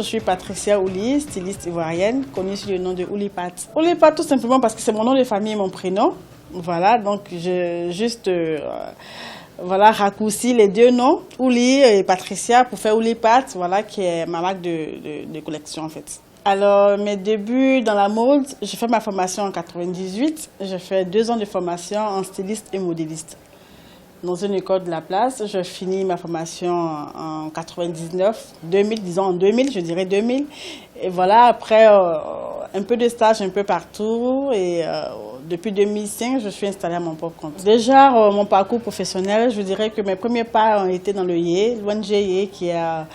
suis Patricia Ouli, styliste ivoirienne, connue sous le nom de Oulipat. Oulipat tout simplement parce que c'est mon nom de famille et mon prénom. Voilà, donc je juste voilà, raccourci les deux noms, Ouli et Patricia, pour faire Oulipat, voilà, qui est ma marque de collection en fait. Alors, mes débuts dans la mode, j'ai fait ma formation en 98. J'ai fait 2 ans de formation en styliste et modéliste dans une école de la place. Je finis ma formation en 99, 2000, disons en 2000, je dirais 2000. Et voilà, après un peu de stage un peu partout. Et depuis 2005, je suis installée à mon propre compte. Déjà, mon parcours professionnel, je dirais que mes premiers pas ont été dans le Yé, l'ONG Yé, qui a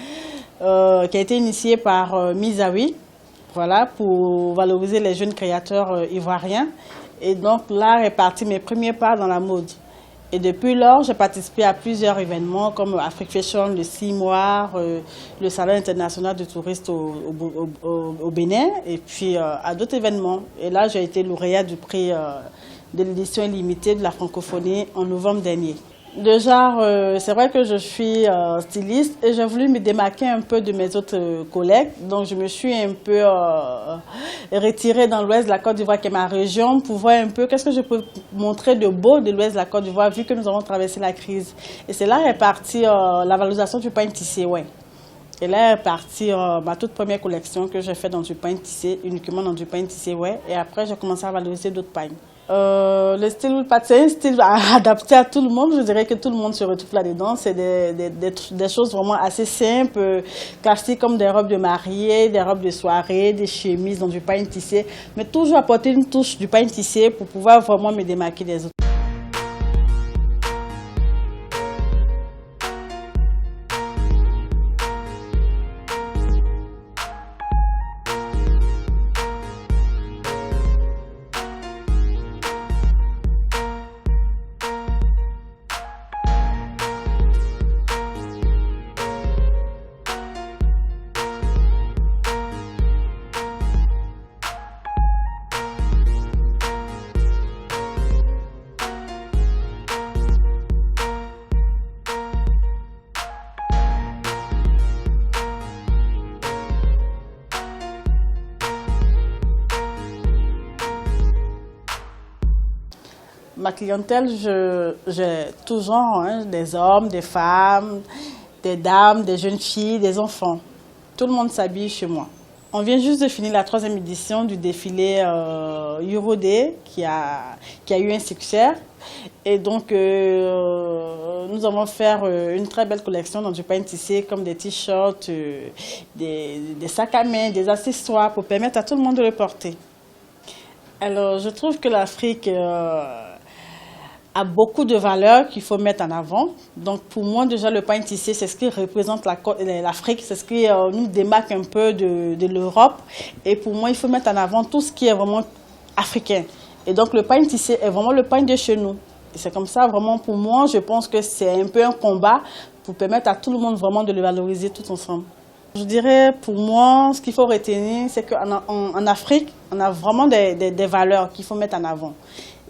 été initié par Misawi. Voilà, pour valoriser les jeunes créateurs ivoiriens. Et donc là est parti mes premiers pas dans la mode. Et depuis lors, j'ai participé à plusieurs événements comme Afrique Fashion, le 6 mois, le Salon international de touristes au Bénin, et puis à d'autres événements. Et là, j'ai été lauréat du prix de l'édition illimitée de la francophonie en novembre dernier. Déjà, c'est vrai que je suis styliste et j'ai voulu me démarquer un peu de mes autres collègues. Donc, je me suis un peu retirée dans l'ouest de la Côte d'Ivoire, qui est ma région, pour voir un peu qu'est-ce que je peux montrer de beau de l'ouest de la Côte d'Ivoire, vu que nous avons traversé la crise. Et c'est là est partie la valorisation du pain tissé, ouais. Et là est partie ma toute première collection que j'ai faite dans du pain tissé, uniquement dans du pain tissé, ouais. Et après, j'ai commencé à valoriser d'autres pains. Le style Oulipat, c'est un style adapté à tout le monde. Je dirais que tout le monde se retrouve là-dedans. C'est des choses vraiment assez simples, classiques comme des robes de mariée, des robes de soirée, des chemises dans du pain tissé. Mais toujours apporter une touche du pain tissé pour pouvoir vraiment me démarquer des autres. Ma clientèle, j'ai tout genre, hein, des hommes, des femmes, des dames, des jeunes filles, des enfants. Tout le monde s'habille chez moi. On vient juste de finir la 3e édition du défilé Euroday qui a eu un succès. Et donc, nous allons faire une très belle collection dans du pain tissé, comme des t-shirts, des sacs à main, des accessoires pour permettre à tout le monde de le porter. Alors, je trouve que l'Afrique a beaucoup de valeurs qu'il faut mettre en avant. Donc pour moi, déjà, le pain tissé, c'est ce qui représente l'Afrique, c'est ce qui nous démarque un peu de l'Europe. Et pour moi, il faut mettre en avant tout ce qui est vraiment africain. Et donc le pain tissé est vraiment le pain de chez nous. Et c'est comme ça, vraiment, pour moi, je pense que c'est un peu un combat pour permettre à tout le monde vraiment de le valoriser tout ensemble. Je dirais, pour moi, ce qu'il faut retenir, c'est qu'en Afrique, on a vraiment des valeurs qu'il faut mettre en avant.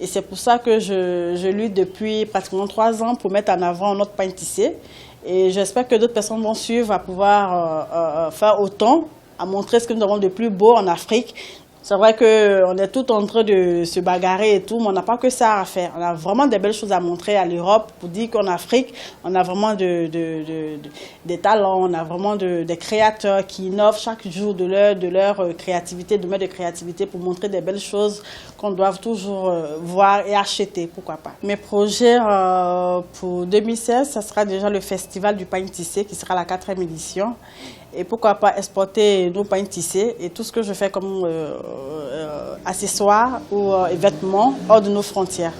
Et c'est pour ça que je lutte depuis pratiquement 3 ans pour mettre en avant notre pain tissé. Et j'espère que d'autres personnes vont suivre à pouvoir faire autant, à montrer ce que nous avons de plus beau en Afrique. C'est vrai qu'on est tout en train de se bagarrer et tout, mais on n'a pas que ça à faire. On a vraiment des belles choses à montrer à l'Europe pour dire qu'en Afrique, on a vraiment des talents, on a vraiment des créateurs qui innovent chaque jour de leur créativité, de mettre de créativité pour montrer des belles choses qu'on doit toujours voir et acheter, pourquoi pas. Mes projets pour 2016, ça sera déjà le Festival du pain tissé qui sera la 4e édition. Et pourquoi pas exporter nos pains tissés et tout ce que je fais comme accessoires ou vêtements hors de nos frontières.